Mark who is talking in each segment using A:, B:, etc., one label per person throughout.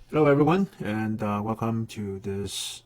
A: Hello, everyone, and welcome to this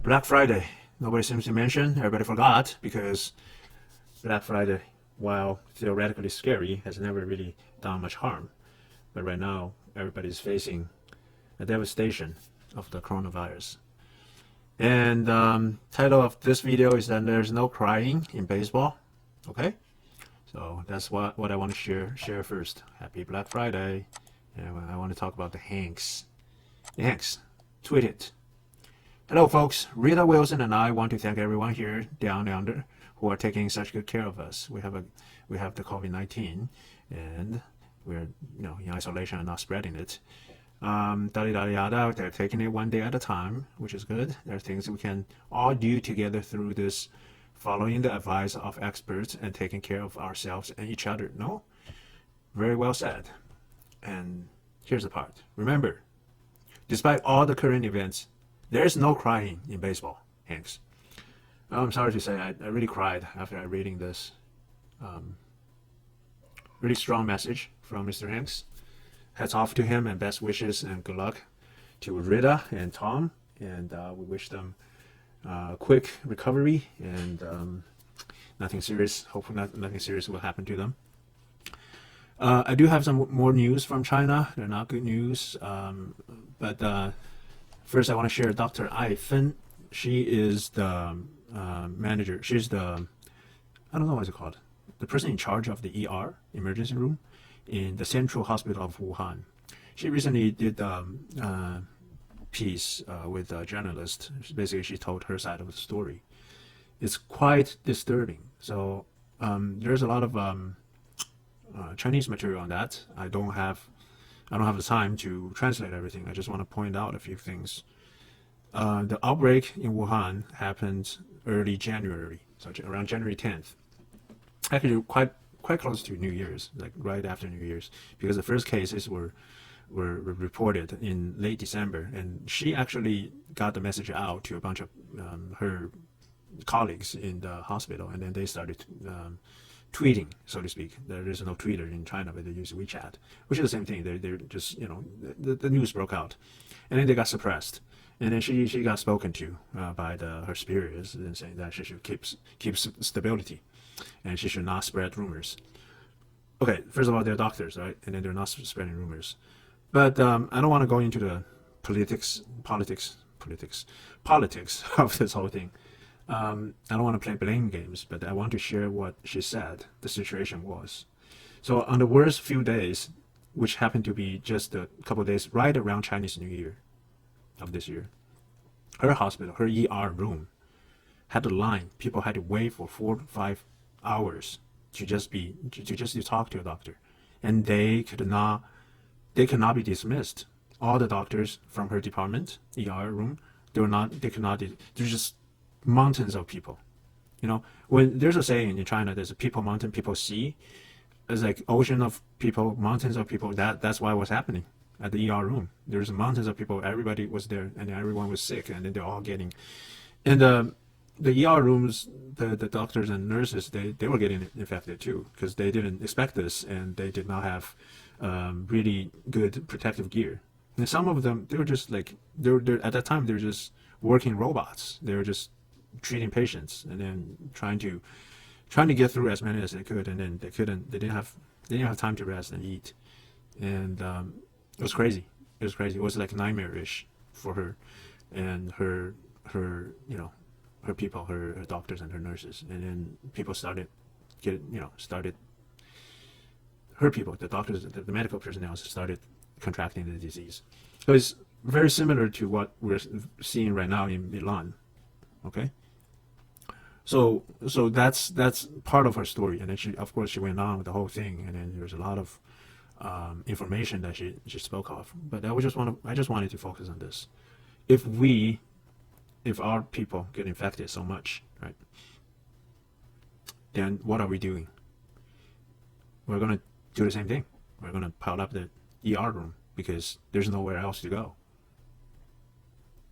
A: Black Friday. Nobody seems to mention, everybody forgot because Black Friday, while theoretically scary, has never really done much harm. But right now, everybody's facing a devastation of the coronavirus. And title of this video is that there's no crying in baseball. Okay, so that's what I want to share first. Happy Black Friday, and I want to talk about the Hanks. Hanks, tweet it. Hello, folks. Rita Wilson and I want to thank everyone here down under who are taking such good care of us. We have the COVID-19, and we're in isolation and not spreading it. They're taking it one day at a time, which is good. There are things we can all do together through this, following the advice of experts and taking care of ourselves and each other. No, very well said. And here's the part. Remember, despite all the current events, there's no crying in baseball, Hanks. I'm sorry to say, I really cried after reading this really strong message from Mr. Hanks. Hats off to him and best wishes and good luck to Rita and Tom. And we wish them a quick recovery and nothing serious. Hopefully nothing serious will happen to them. I do have some more news from China. They're not good news. But first, I want to share Dr. Ai Fen. She is the manager. She's the, I don't know what it's called, the person in charge of the ER, emergency room, in the Central Hospital of Wuhan. She recently did a piece with a journalist. Basically, she told her side of the story. It's quite disturbing. So there's a lot of Chinese material on that. I don't have the time to translate everything. I just want to point out a few things. The outbreak in Wuhan happened early January, so around January 10th. Actually, quite close to New Year's, like right after New Year's, because the first cases were reported in late December, and she actually got the message out to a bunch of her colleagues in the hospital, and then they started tweeting, so to speak. There is no Twitter in China, but they use WeChat, which is the same thing. They're just, the news broke out, and then they got suppressed. And then she got spoken to by her superiors, and saying that she should keep stability, and she should not spread rumors. Okay, first of all, they're doctors, right? And then they're not spreading rumors. But I don't want to go into the politics of this whole thing. I don't want to play blame games, but I want to share what she said the situation was. So on the worst few days, which happened to be just a couple of days right around Chinese New Year of this year, her hospital, her ER room, had a line. People had to wait for 4 to 5 hours to just talk to a doctor, and they cannot be dismissed. All the doctors from her department, ER room, there's just mountains of people. When there's a saying in China, there's a people mountain, people sea. There's like ocean of people, mountains of people. That's why it was happening at the ER room. There's mountains of people. Everybody was there, and everyone was sick, and then they're all getting. And the ER rooms, the doctors and nurses, they were getting infected too, because they didn't expect this, and they did not have really good protective gear. And some of them, they were just like they're at that time they're just working robots. They were just treating patients and then trying to get through as many as they could, and then they didn't have time to rest and eat. And it was crazy. It was like nightmarish for her and her people, her doctors and her nurses. And then people started her people, the doctors, the medical personnel started contracting the disease. So it's very similar to what we're seeing right now in Milan. Okay. So that's part of her story, and then she went on with the whole thing, and then there's a lot of information that she spoke of. But I just wanted to focus on this. If our people get infected so much, right? Then what are we doing? We're gonna do the same thing. We're gonna pile up the ER room because there's nowhere else to go.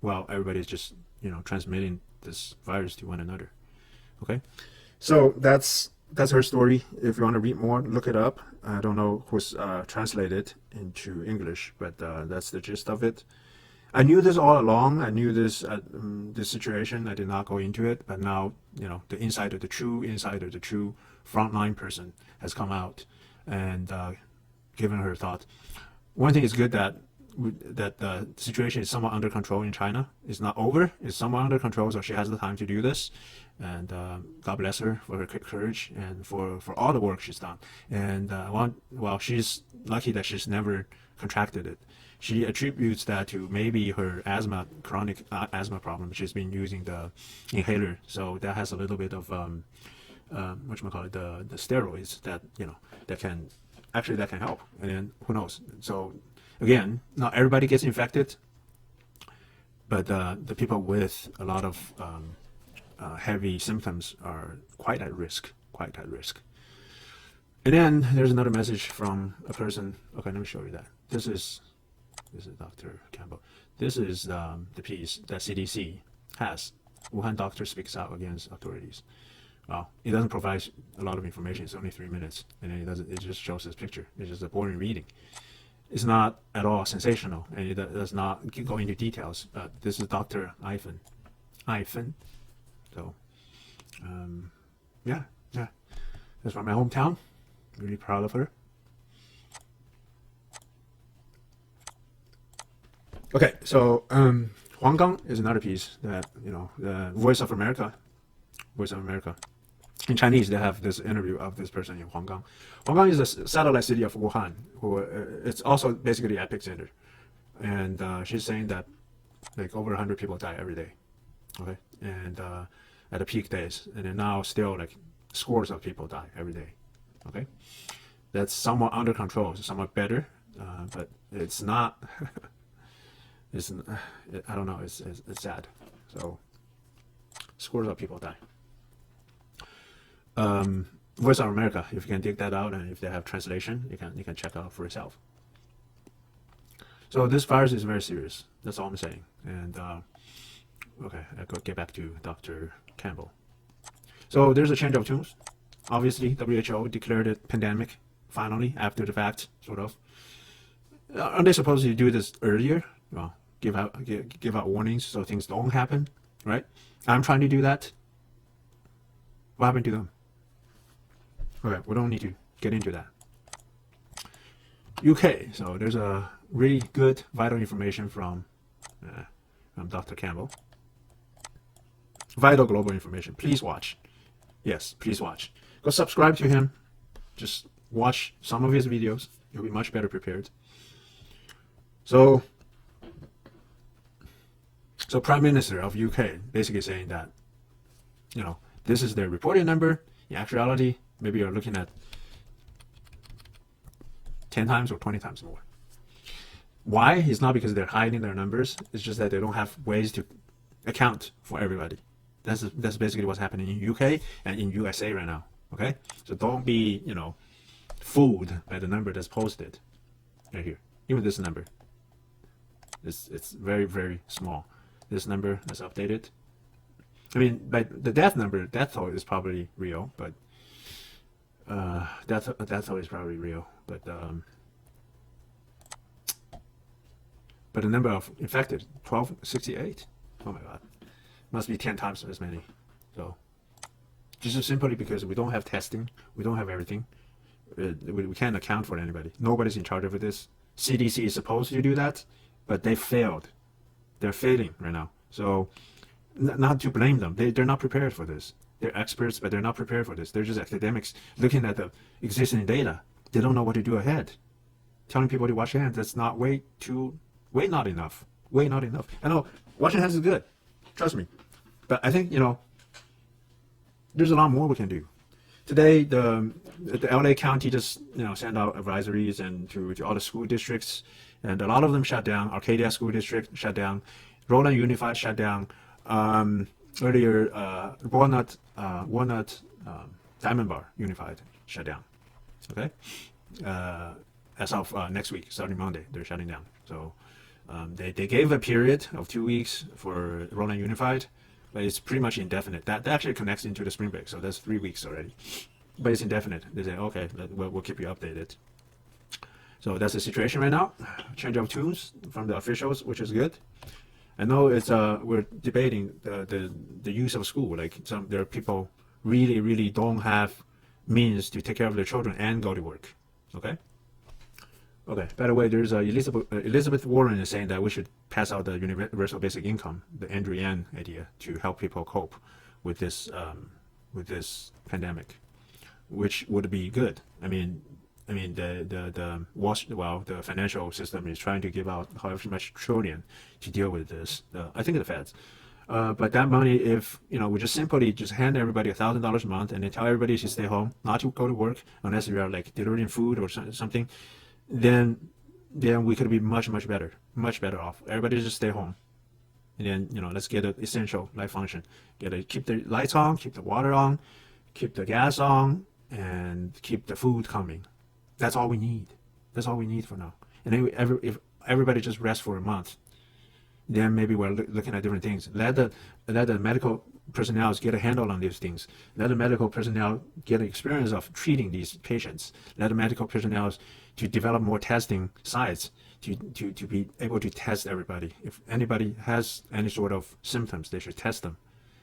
A: Well, everybody's just transmitting this virus to one another. Okay, so that's her story. If you want to read more, look it up. I don't know who's translated into English, but that's the gist of it. I knew this all along. I knew this situation. I did not go into it, but now the true inside of the true frontline person has come out and given her thought. One thing is good that the situation is somewhat under control in China. It's not over. It's somewhat under control, so she has the time to do this. And God bless her for her courage and for all the work she's done. And she's lucky that she's never contracted it. She attributes that to maybe her chronic asthma problem. She's been using the inhaler, so that has a little bit of the steroids that can help. And then who knows? So again, not everybody gets infected, but the people with a lot of heavy symptoms are quite at risk. And then there's another message from a person. Okay, let me show you that. This is Dr. Campbell. This is the piece that CDC has. Wuhan doctor speaks out against authorities. Well, it doesn't provide a lot of information. It's only 3 minutes, and then it just shows this picture. It's just a boring reading. It's not at all sensational, and it does not go into details. But this is Dr. Ifen. So, yeah. That's from my hometown. Really proud of her. Okay, so Huang Gang is another piece that the Voice of America. In Chinese, they have this interview of this person in Huang Gang. Huang Gang is a satellite city of Wuhan. It's also basically the epicenter, and she's saying that like over 100 people die every day. Okay, and at the peak days, and then now still like scores of people die every day. Okay, that's somewhat under control, somewhat better, but it's not. I don't know. It's sad. So scores of people die. Voice of America. If you can dig that out, and if they have translation, you can check out for yourself. So this virus is very serious. That's all I'm saying. And okay, I'll get back to Dr. Campbell. So there's a change of tunes. Obviously, WHO declared it pandemic finally after the fact, sort of. Aren't they supposed to do this earlier? Well, give out warnings so things don't happen, right? I'm trying to do that. What happened to them? Okay, we don't need to get into that. UK. So there's a really good vital information from Dr. Campbell. Vital global information. Please watch. Yes, please watch. Go subscribe to him. Just watch some of his videos. You'll be much better prepared. So Prime Minister of UK basically saying that, this is their reported number. In actuality, maybe you're looking at 10 times or 20 times more. Why? It's not because they're hiding their numbers. It's just that they don't have ways to account for everybody. That's basically what's happening in UK and in USA right now. Okay? So don't be, fooled by the number that's posted right here. Even this number. It's very, very small. This number that's updated. I mean, by the death toll is probably real, but death toll is probably real, but the number of infected, 1268. Oh my God, must be 10 times as many. So just simply because we don't have testing, we don't have everything, we can't account for anybody. Nobody's in charge of this. CDC is supposed to do that, but they failed. They're failing right now. So not to blame them. They're not prepared for this. They're experts, but they're not prepared for this. They're just academics looking at the existing data. They don't know what to do ahead. Telling people to wash your hands, that's not not enough. Way not enough. I know washing hands is good. Trust me. But I think, there's a lot more we can do. Today, the LA County just, sent out advisories and to all the school districts, and a lot of them shut down. Arcadia School District shut down. Roland Unified shut down. Earlier, Walnut Diamond Bar Unified shut down. Okay, as of next week, starting Monday, they're shutting down. So they gave a period of 2 weeks for Roland Unified, but it's pretty much indefinite. That actually connects into the spring break, so that's 3 weeks already. but it's indefinite. They say, okay, we'll keep you updated. So that's the situation right now. Change of tunes from the officials, which is good. I know it's we're debating the use of school. Like there are people really don't have means to take care of their children and go to work. Okay. Okay. By the way, there's Elizabeth Warren is saying that we should pass out the universal basic income, the Andrew Yang idea, to help people cope with this pandemic, which would be good. I mean the financial system is trying to give out however much trillion to deal with this. I think the Feds. But that money, if we just simply hand everybody $1,000 a month and then tell everybody to stay home, not to go to work unless you are like delivering food or something, then we could be much better off. Everybody just stay home, and then let's get an essential life function. Keep the lights on, keep the water on, keep the gas on, and keep the food coming. That's all we need. That's all we need for now. And then if everybody just rests for a month, then maybe we're looking at different things. Let the medical personnel get a handle on these things. Let the medical personnel get the experience of treating these patients. Let the medical personnel to develop more testing sites to be able to test everybody. If anybody has any sort of symptoms, they should test them,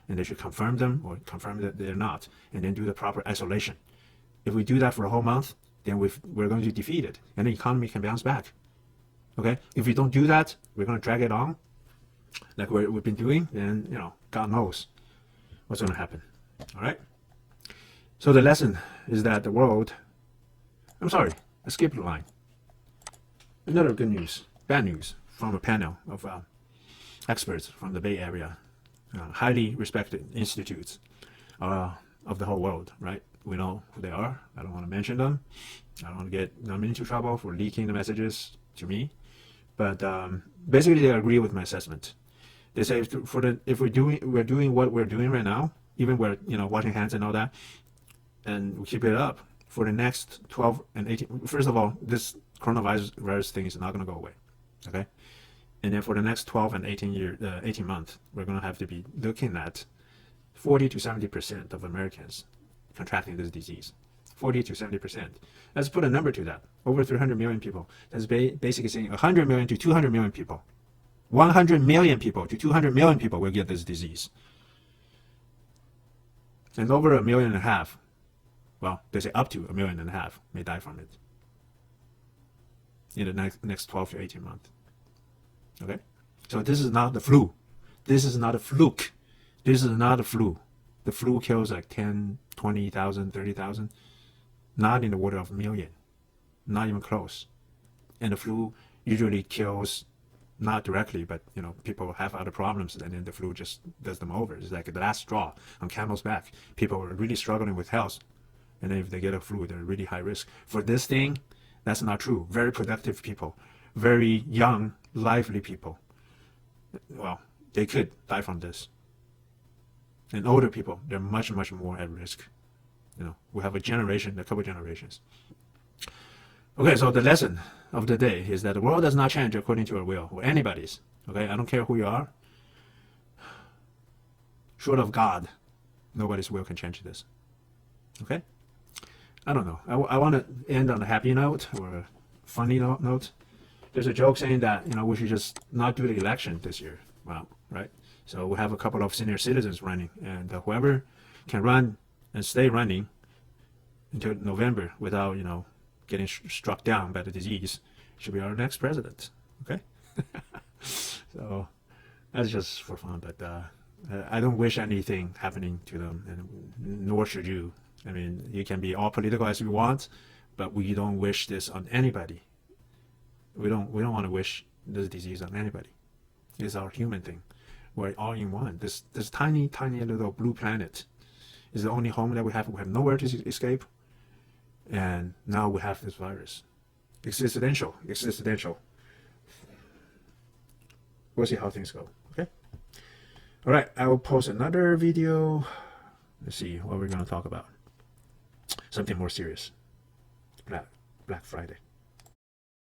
A: and they should confirm them or confirm that they're not, and then do the proper isolation. If we do that for a whole month, then we're going to defeat it, and the economy can bounce back. Okay? If we don't do that, we're going to drag it on, like we've been doing, then God knows what's going to happen. All right? So the lesson is that the world. I'm sorry, I skipped the line. Another bad news from a panel of experts from the Bay Area, highly respected institutes of the whole world. Right? We know who they are. I don't want to mention them. I don't want to get them into trouble for leaking the messages to me. But basically, they agree with my assessment. They say if we're doing what we're doing right now, even we're washing hands and all that, and we keep it up for the next 12 and 18. First of all, this coronavirus thing is not going to go away. Okay, and then for the next 12 and 18 months, we're going to have to be looking at 40 to 70% of Americans contracting this disease. 40 to 70%. Let's put a number to that. Over 300 million people. That's basically saying 100 million to 200 million people. 100 million people to 200 million people will get this disease. And over 1.5 million, well, they say up to 1.5 million may die from it in the next 12 to 18 months. Okay? So this is not the flu. This is not a fluke. This is not a flu. The flu kills like 10, 20,000, 30,000. Not in the order of a million. Not even close. And the flu usually kills, not directly, but people have other problems, and then the flu just does them over. It's like the last straw on Campbell's back. People are really struggling with health, and then if they get a flu, they're really high risk. For this thing, that's not true. Very productive people, very young, lively people, well, they could die from this. And older people, they're much more at risk. We have a couple generations. Okay, so the lesson of the day is that the world does not change according to our will, or anybody's. Okay, I don't care who you are. Short of God, nobody's will can change this. Okay? I don't know. I want to end on a happy note or a funny note. There's a joke saying that, we should just not do the election this year. Wow, right? So we have a couple of senior citizens running, and whoever can run and stay running until November without, getting struck down by the disease should be our next president. Okay? So that's just for fun, but I don't wish anything happening to them, and nor should you. I mean, you can be all political as you want, but we don't wish this on anybody. We don't want to wish this disease on anybody. It's our human thing. We're all in one. This tiny little blue planet is the only home that we have. We have nowhere to escape. And now we have this virus. Existential. We'll see how things go. Okay? All right. I will post another video. Let's see what we're going to talk about. Something more serious. Black Friday.